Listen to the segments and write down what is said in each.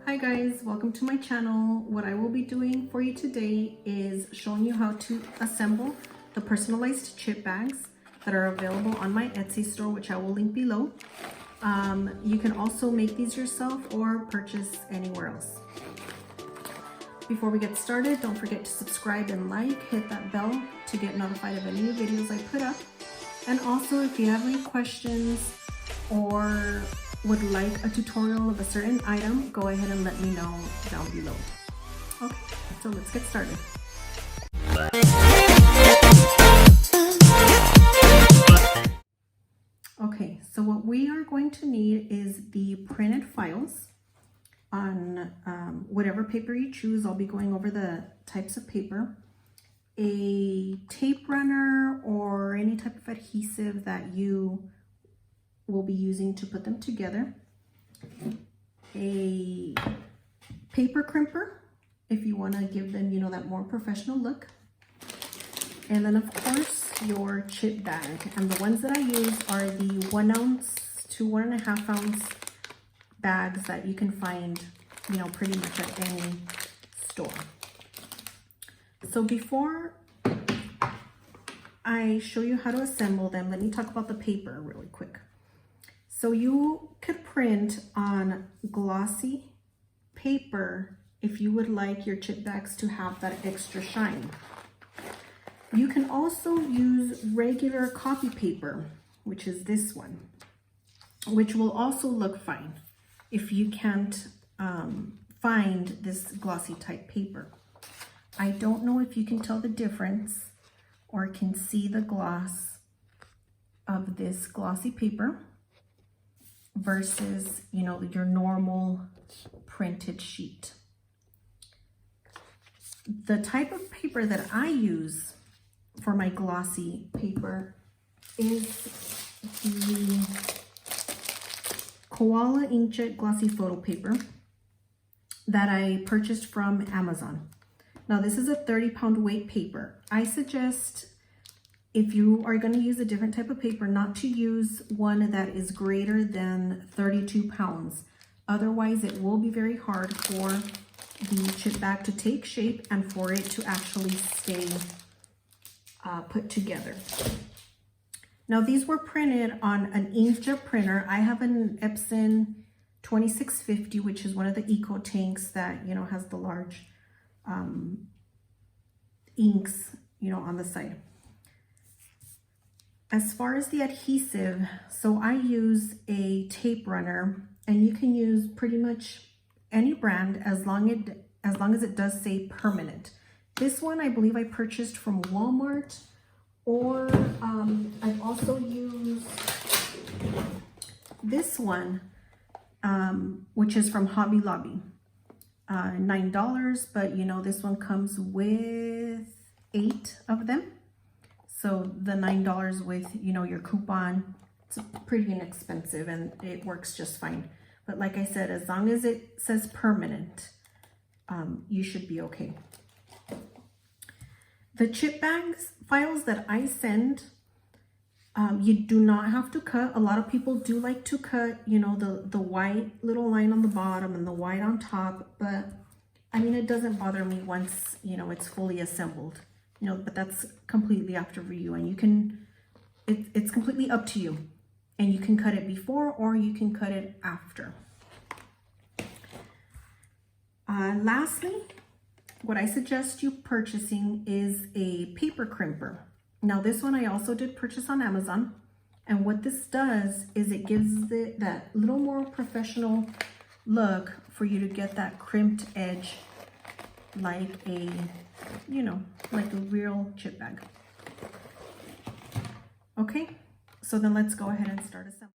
Hi guys, welcome to my channel. What I will be doing for you today is showing you how to assemble the personalized chip bags that are available on my Etsy store, which I will link below. You can also make these yourself or purchase anywhere else. Before we get started, don't forget to subscribe and hit that bell to get notified of any new videos I put up. And also, if you have any questions or would like a tutorial of a certain item, go ahead and let me know down below. Okay, so let's get started. Okay, so what we are going to need is the printed files on whatever paper you choose. I'll be going over the types of paper, a tape runner or any type of adhesive that you will be using to put them together, a paper crimper if you want to give them, that more professional look, and then of course your chip bag. And the ones that I use are the 1 ounce to 1.5 ounce bags that you can find, pretty much at any store. So before I show you how to assemble them, let me talk about the paper really quick. So you could print on glossy paper if you would like your chip bags to have that extra shine. You can also use regular copy paper, which is this one, which will also look fine if you can't find this glossy type paper. I don't know if you can tell the difference or can see the gloss of this glossy paper versus, your normal printed sheet. The type of paper that I use for my glossy paper is the Koala Inkjet Glossy Photo Paper that I purchased from Amazon. Now this is a 30-pound weight paper. I suggest, if you are going to use a different type of paper, not to use one that is greater than 32 pounds. Otherwise, it will be very hard for the chip bag to take shape and for it to actually stay put together. Now, these were printed on an inkjet printer. I have an Epson 2650, which is one of the eco tanks that, has the large inks, on the side. As far as the adhesive, so I use a tape runner, and you can use pretty much any brand as long as it does say permanent. This one I believe I purchased from Walmart, or I've also used this one, which is from Hobby Lobby. $9, but this one comes with 8 of them. So the $9 with, your coupon, it's pretty inexpensive and it works just fine. But like I said, as long as it says permanent, you should be okay. The chip bags files that I send, you do not have to cut. A lot of people do like to cut, the white little line on the bottom and the white on top. But I mean, it doesn't bother me once, it's fully assembled. But that's completely up to you, and you can, it's completely up to you, and you can cut it before or you can cut it after. Lastly, what I suggest you purchasing is a paper crimper. Now this one I also did purchase on Amazon, and what this does is it gives it that little more professional look for you to get that crimped edge like a real chip bag. Okay, so then let's go ahead and start assembling.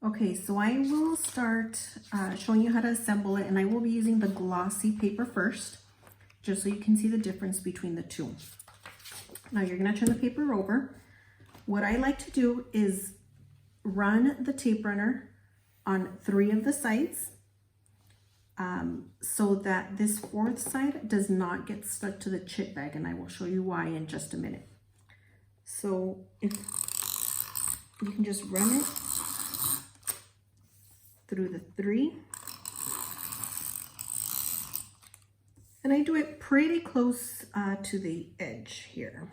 Okay, so I will start showing you how to assemble it, and I will be using the glossy paper first, just so you can see the difference between the two. Now you're gonna turn the paper over. What I like to do is run the tape runner on 3 of the sides, so that this 4th side does not get stuck to the chip bag, and I will show you why in just a minute. So if you can just run it through the 3, And I do it pretty close to the edge here.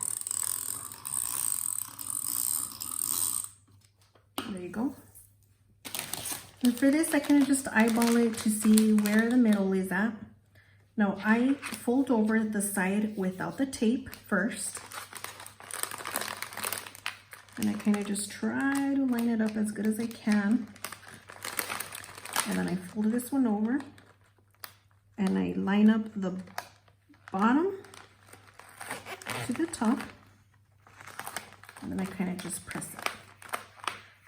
There you go. And for this, I kind of just eyeball it to see where the middle is at. Now, I fold over the side without the tape first. And I kind of just try to line it up as good as I can. And then I fold this one over. And I line up the bottom to the top. And then I kind of just press it.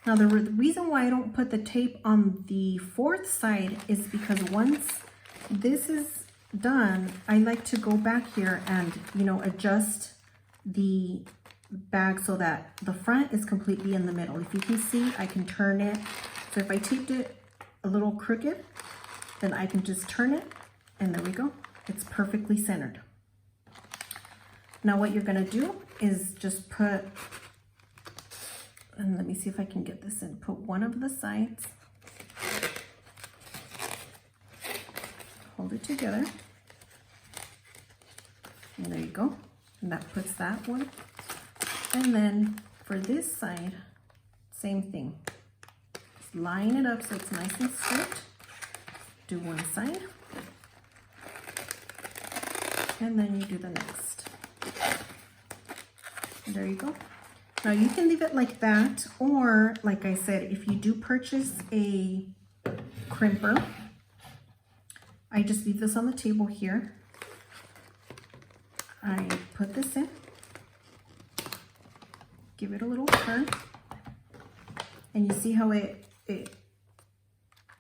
Now, the reason why I don't put the tape on the fourth side is because once this is done, I like to go back here and, you know, adjust the bag so that the front is completely in the middle. If you can see, I can turn it. So if I taped it a little crooked, then I can just turn it, and there we go. It's perfectly centered. Now what you're gonna do is just put, and let me see if I can get this in, put one of the sides, hold it together, and there you go. And that puts that one. And then for this side, same thing. Just line it up so it's nice and straight. Do one side. And then you do the next. And there you go. Now you can leave it like that, or like I said, if you do purchase a crimper, I just leave this on the table here. I put this in, give it a little turn, and you see how it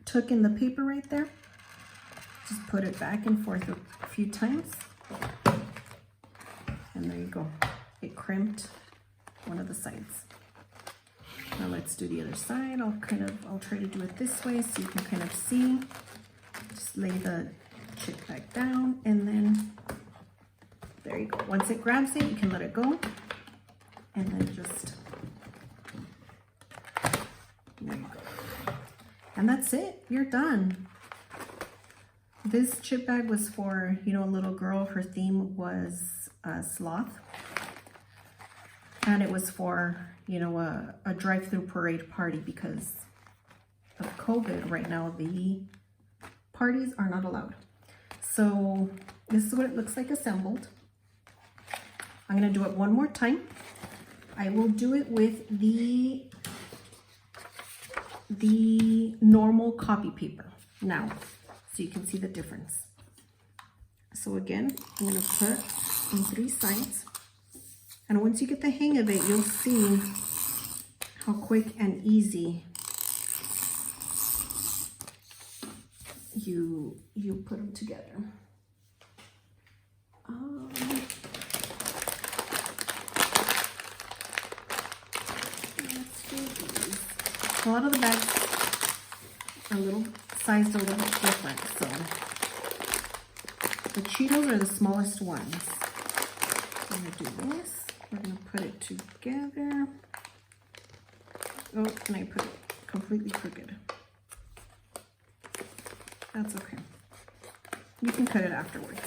took in the paper right there? Just put it back and forth a few times, and there you go. It crimped one of the sides. Now let's do the other side. I'll try to do it this way so you can kind of see. Just lay the chip back down, and then there you go. Once it grabs it, you can let it go, and then just, there you go. And that's it, you're done. This chip bag was for, you know, a little girl. Her theme was sloth. And it was for, you know, a drive-through parade party because of COVID right now. The parties are not allowed. So this is what it looks like assembled. I'm going to do it one more time. I will do it with the normal copy paper now, so you can see the difference. So again, I'm going to put in 3 sides. And once you get the hang of it, you'll see how quick and easy you put them together. Let's do these. A lot of the bags are sized a little bit different. So the Cheetos are the smallest ones. I'm going to do this. We're going to put it together. Oh, and I put it completely crooked. That's okay. You can cut it afterwards.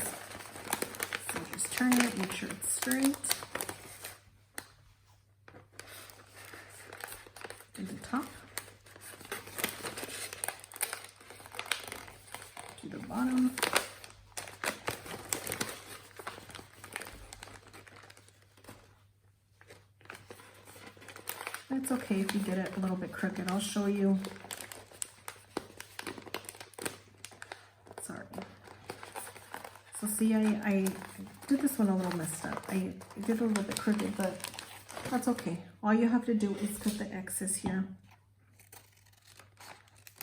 So just turn it, make sure it's straight. Do the top. Do the bottom. It's okay if you get it a little bit crooked. I'll show you. Sorry. So see, I did this one a little messed up. I did it a little bit crooked, but that's okay. All you have to do is cut the excess here.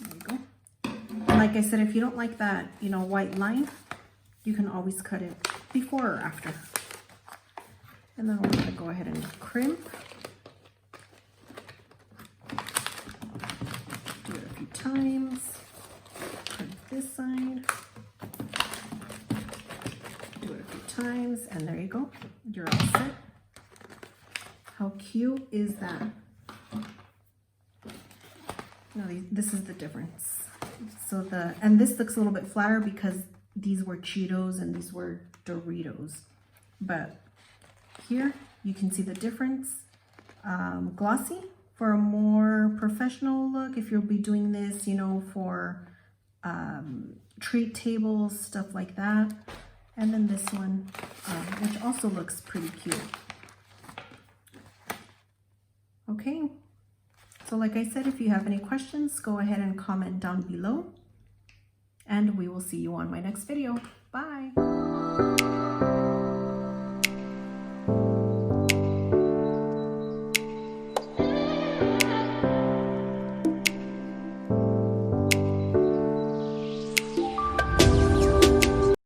There you go. And like I said, if you don't like that, you know, white line, you can always cut it before or after. And then we're going to go ahead and crimp. Times, crimp this side, do it a few times, and there you go. You're all set. How cute is that? Now this is the difference. So and this looks a little bit flatter because these were Cheetos and these were Doritos. But here you can see the difference. Glossy for a more professional look, if you'll be doing this, you know, for treat tables, stuff like that. And then this one, which also looks pretty cute. Okay, so like I said, if you have any questions, go ahead and comment down below. And we will see you on my next video. Bye.